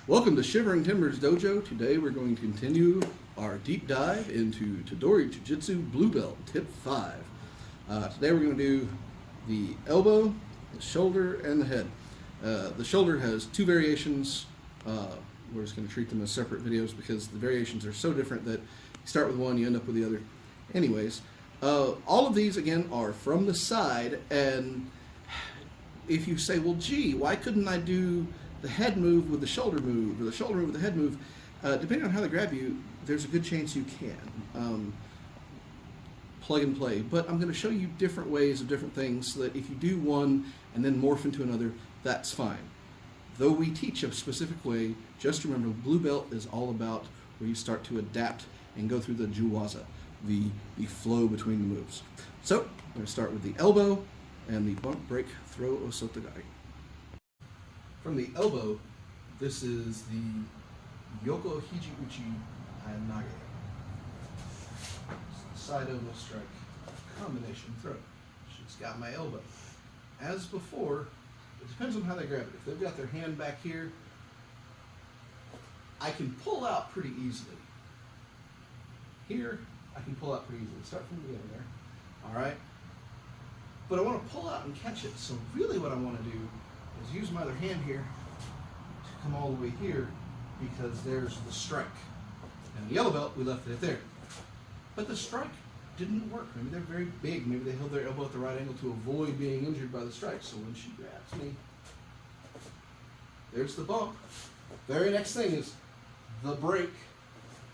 Welcome to Shivering Timbers Dojo. Today we're going to continue our deep dive into Tedori Jujitsu Blue Belt, Tip 5. Today we're going to do the elbow, the shoulder, and the head. The shoulder has two variations. We're just going to treat them as separate videos because the variations are so different that you start with one, you end up with the other. Anyways, all of these, again, are from the side, and if you say, well, gee, why couldn't I do the head move with the shoulder move, or the shoulder move with the head move, depending on how they grab you, there's a good chance you can. Plug and play. But I'm going to show you different ways of different things so that if you do one and then morph into another, that's fine. Though we teach a specific way, just remember Blue Belt is all about where you start to adapt and go through the juwaza, the flow between the moves. So I'm going to start with the elbow and the bump, break, throw, osotogari. From the elbow, this is the yoko, hiji, uchi, hayanage. Side elbow strike, combination throw. She's got my elbow. As before, it depends on how they grab it. If they've got their hand back here, I can pull out pretty easily. Here, I can pull out pretty easily. Start from the beginning there. All right? But I want to pull out and catch it. So really what I want to do is use my other hand here to come all the way here because there's the strike. And the yellow belt, we left it there. But the strike didn't work. Maybe they're very big. Maybe they held their elbow at the right angle to avoid being injured by the strike. So when she grabs me, there's the bump. Very next thing is the break.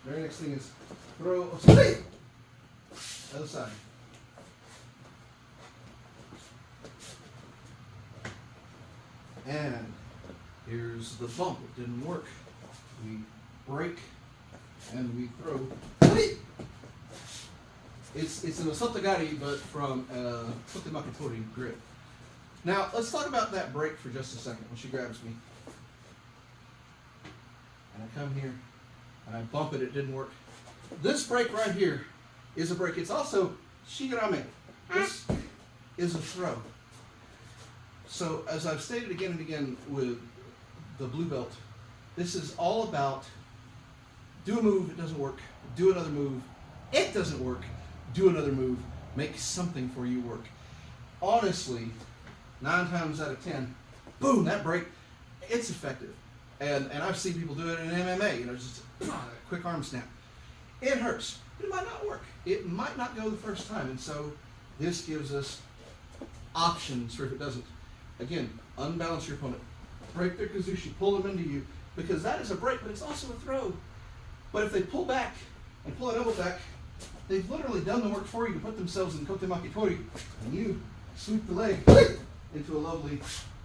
Very next thing is throw. Other side. And here's the bump. It didn't work. We break and we throw. It's an osotogari, but from hayatori grip. Now let's talk about that break for just a second. When she grabs me, and I come here and I bump it, it didn't work. This break right here is a break. It's also shigarame. This is a throw. So as I've stated again and again with the blue belt, this is all about do a move, it doesn't work. Do another move, it doesn't work. Do another move, make something for you work. Honestly, 9 times out of 10, boom, that break, it's effective. And I've seen people do it in MMA, just a quick arm snap. It hurts, but it might not work. It might not go the first time, and so this gives us options for if it doesn't. Again, unbalance your opponent. Break their kazushi, pull them into you, because that is a break, but it's also a throw. But if they pull back and pull an elbow back, they've literally done the work for you to put themselves in kote makitori, and you sweep the leg into a lovely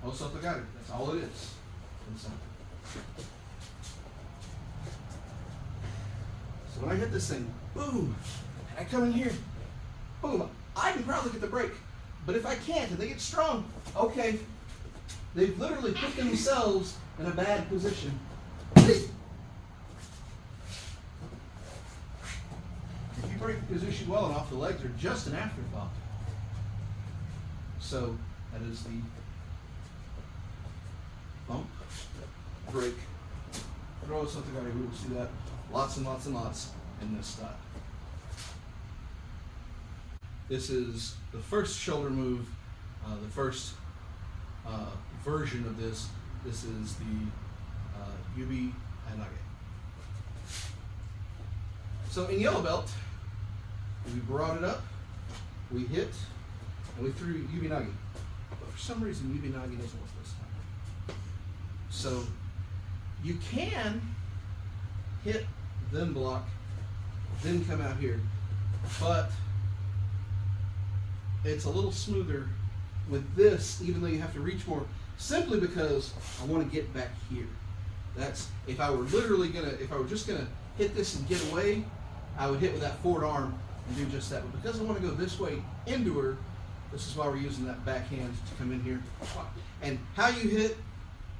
osotogari. That's all it is. So when I hit this thing, boom, and I come in here, boom, I can probably get the break. But if I can't, and they get strong, okay, they've literally put themselves in a bad position. If you break the position well enough, the legs are just an afterthought. So that is the bump, break, throw, osotogari. We will see that lots and lots and lots in this style. This is the first shoulder move, the first version of this. This is the yubi hayanage. So in yellow belt, we brought it up, we hit, and we threw yubi nagi. But for some reason, yubi nagi doesn't work this time. So you can hit, then block, then come out here, but it's a little smoother with this, even though you have to reach more, simply because I want to get back here. That's, if I were just gonna hit this and get away, I would hit with that forward arm and do just that. But because I want to go this way into her, this is why we're using that backhand to come in here. And how you hit,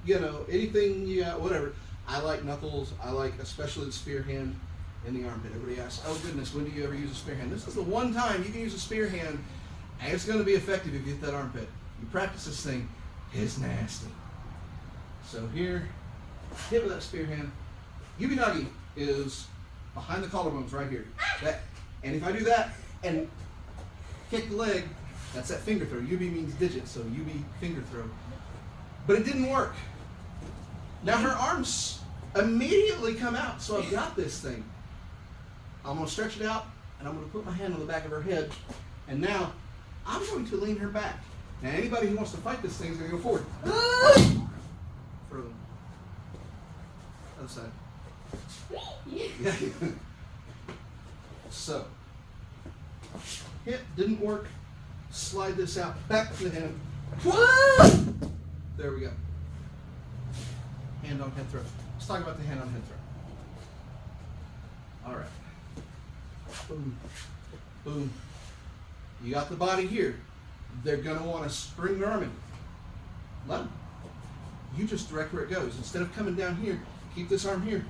anything you got, whatever. I like knuckles. I like especially the spear hand in the armpit. Everybody asks, oh goodness, when do you ever use a spear hand? This is the one time you can use a spear hand. And it's going to be effective if you hit that armpit. You practice this thing, it's nasty. So here, hit with that spear hand. Yubi nagi is behind the collarbones right here. And if I do that and kick the leg, that's that finger throw. Yubi means digit, so yubi finger throw. But it didn't work. Now her arms immediately come out, so I've got this thing. I'm going to stretch it out, and I'm going to put my hand on the back of her head, and now I'm going to lean her back. Now anybody who wants to fight this thing is going to go forward. Further. Other side. Yeah. So, hit, didn't work. Slide this out, back to the hand. There we go. Hand on head throw. Let's talk about the hand on head throw. All right. Boom. Boom. You got the body here. They're going to want to spring their arm in. Let them. You just direct where it goes. Instead of coming down here, keep this arm here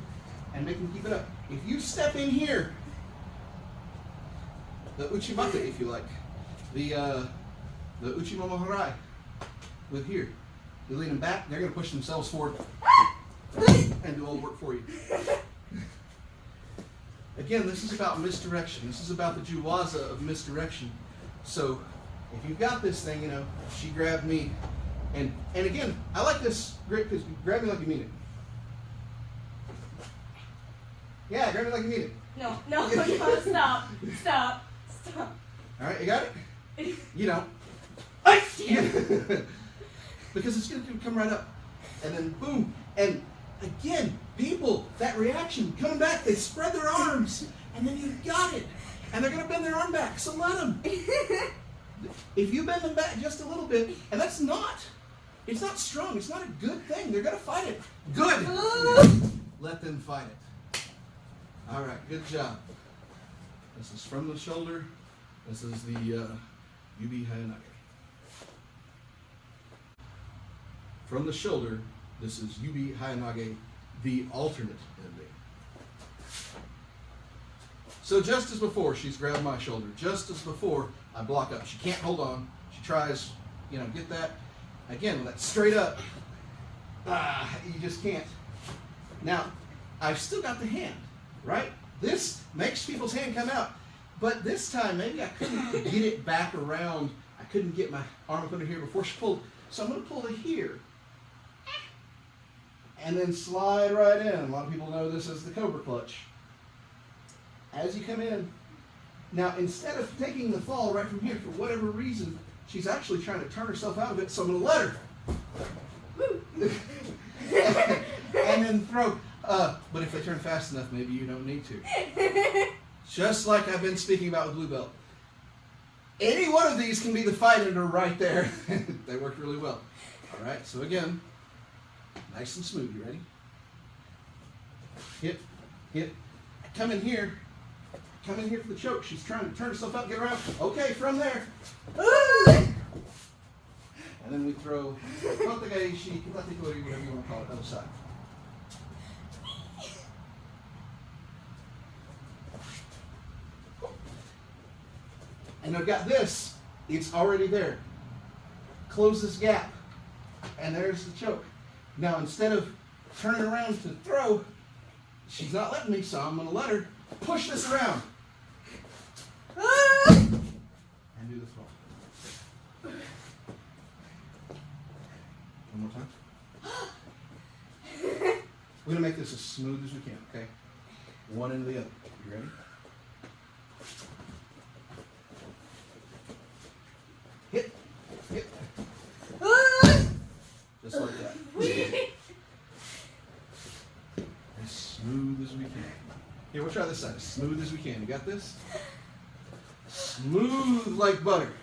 and make them keep it up. If you step in here, the uchi mate, if you like, the uchi momo harai with here, you lean them back, they're going to push themselves forward and do all the work for you. Again, this is about misdirection. This is about the juwaza of misdirection. So if you've got this thing, you know, she grabbed me, and again, I like this great because you grab me like you mean it. Yeah, grab me like you mean it. No, stop. All right, you got it? You don't. Because it's going to come right up. And then boom. And again, people, that reaction, coming back, they spread their arms. And then you've got it. And they're going to bend their arm back. So let them. If you bend them back just a little bit, and it's not strong. It's not a good thing. They're going to fight it. Good. Let them fight it. All right, good job. This is from the shoulder. This is the yubi hayanage. From the shoulder, this is yubi hayanage, the alternate ending. So just as before, she's grabbed my shoulder. Just as before, I block up. She can't hold on. She tries, get that. Again, that's straight up. You just can't. Now, I've still got the hand, right? This makes people's hand come out. But this time, maybe I couldn't get it back around. I couldn't get my arm up under here before she pulled. So I'm going to pull it here. And then slide right in. A lot of people know this as the cobra clutch. As you come in, now instead of taking the fall right from here, for whatever reason, she's actually trying to turn herself out of it, so I'm going to let her. And then throw. But if they turn fast enough, maybe you don't need to. Just like I've been speaking about with Blue Belt. Any one of these can be the fight ender right there. They work really well. All right, so again, nice and smooth. You ready? Hit. Come in here. Come in here for the choke. She's trying to turn herself up, get around. Okay, from there. And then we throw hayatori, whatever you want to call it, other side. And I've got this. It's already there. Close this gap. And there's the choke. Now, instead of turning around to throw, she's not letting me, so I'm going to let her push this around. And do the throw. One more time. We're going to make this as smooth as we can, okay? One into the other. You ready? Hit. Just like that. As smooth as we can. Here, we'll try this side. As smooth as we can. You got this? Smooth like butter.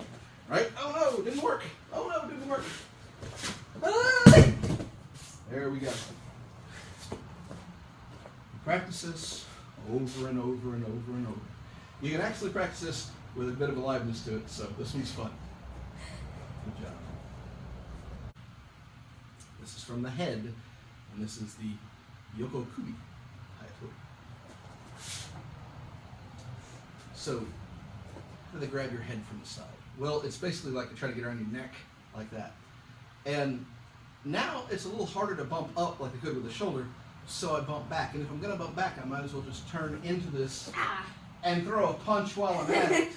Right? Oh no, didn't work. Oh no, didn't work. There we go. Practice this over and over and over and over. You can actually practice this with a bit of aliveness to it, so this one's fun. Good job. This is from the head, and this is the yoko kubi, hayatori. So, how do they grab your head from the side? Well, it's basically like they try to get around your neck, like that. And Now it's a little harder to bump up like I could with the shoulder, so I bump back. And if I'm going to bump back, I might as well just turn into this and throw a punch while I'm at it.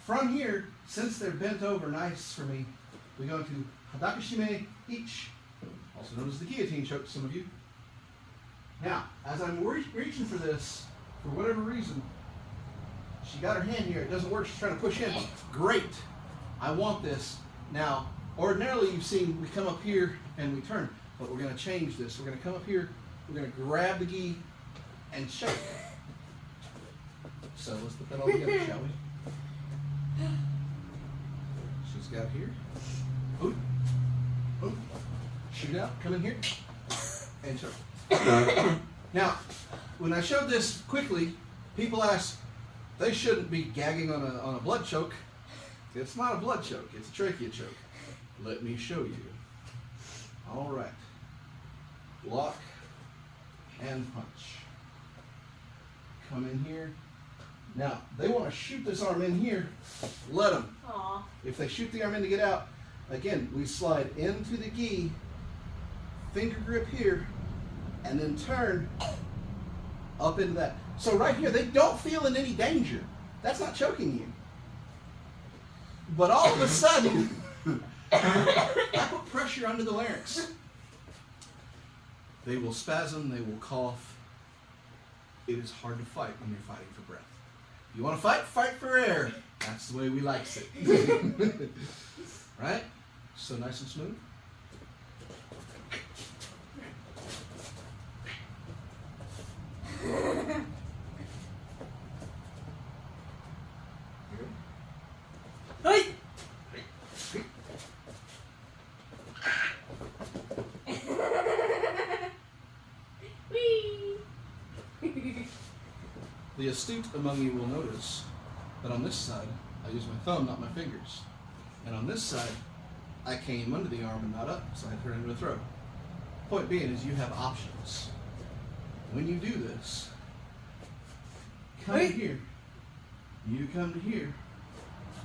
From here, since they're bent over nice for me, we go into hadakashime ichi, also known as the guillotine choke to some of you. Now, as I'm reaching for this, for whatever reason, she got her hand here, it doesn't work, she's trying to push in. Great, I want this. Now, ordinarily you've seen we come up here and we turn, but we're going to change this. We're going to come up here, we're going to grab the gi and choke. So let's put that all together, shall we? She's got here. Oop. Oop. Shoot out, come in here, and choke. Now, when I showed this quickly, people ask, they shouldn't be gagging on a blood choke. It's not a blood choke, it's a trachea choke. Let me show you. All right. Block and punch. Come in here. Now, they want to shoot this arm in here. Let them. Aww. If they shoot the arm in to get out, again, we slide into the gi, finger grip here, and then turn up into that. So right here, they don't feel in any danger. That's not choking you. But all of a sudden, I put pressure under the larynx. They will spasm, they will cough. It is hard to fight when you're fighting for breath. If you want to fight, fight for air. That's the way we likes it. Right? So nice and smooth. Hey! Whee! The astute among you will notice that on this side, I use my thumb, not my fingers. And on this side, I came under the arm and not up, so I turn into a throw. Point being is you have options. When you do this, come to here, you come to here,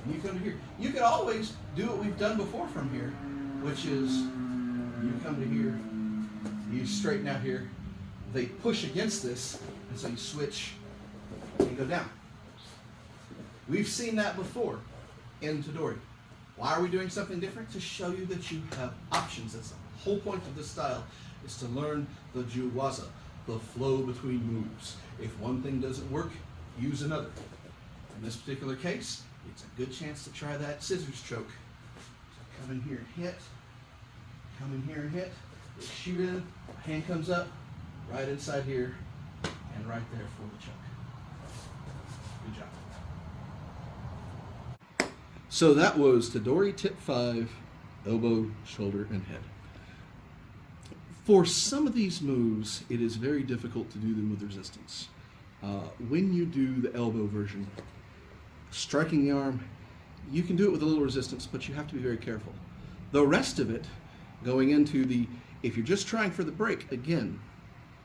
and you come to here. You could always do what we've done before from here, which is you come to here, you straighten out here, they push against this, and so you switch and go down. We've seen that before in Tedori. Why are we doing something different? To show you that you have options. That's the whole point of this style, is to learn the juwaza, the flow between moves. If one thing doesn't work, use another. In this particular case, it's a good chance to try that scissors choke. So come in here and hit, come in here and hit, shoot in, hand comes up, right inside here, and right there for the choke. Good job. So that was Tedori Tip 5, elbow, shoulder, and head. For some of these moves, it is very difficult to do them with resistance. When you do the elbow version, striking the arm, you can do it with a little resistance, but you have to be very careful. The rest of it, going into the, if you're just trying for the break, again,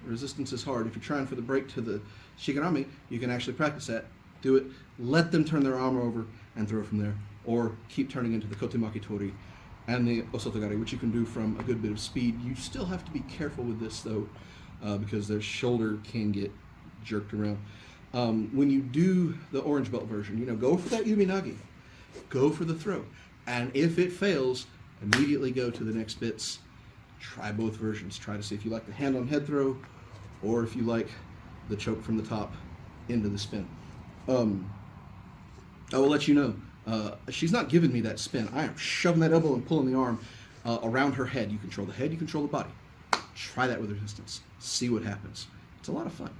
resistance is hard. If you're trying for the break to the shigarami, you can actually practice that. Do it, let them turn their arm over and throw from there, or keep turning into the kotemaki tori and the osotogari, which you can do from a good bit of speed. You still have to be careful with this though, because their shoulder can get jerked around. When you do the orange belt version, go for that yubi nagi, go for the throw, and if it fails, immediately go to the next bits. Try both versions. Try to see if you like the hand on head throw, or if you like the choke from the top into the spin. I will let you know, she's not giving me that spin. I am shoving that elbow and pulling the arm around her head. You control the head, you control the body. Try that with resistance. See what happens. It's a lot of fun.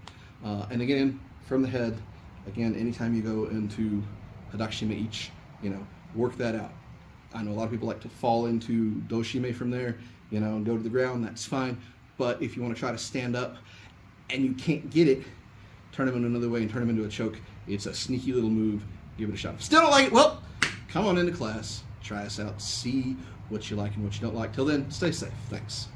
And again, from the head, again, anytime you go into hadakashime ichi, work that out. I know a lot of people like to fall into doshime from there, and go to the ground. That's fine. But if you want to try to stand up and you can't get it, turn them in another way and turn them into a choke. It's a sneaky little move. Give it a shot. If still don't like it, well, come on into class, try us out, see what you like and what you don't like. Till then, stay safe. Thanks.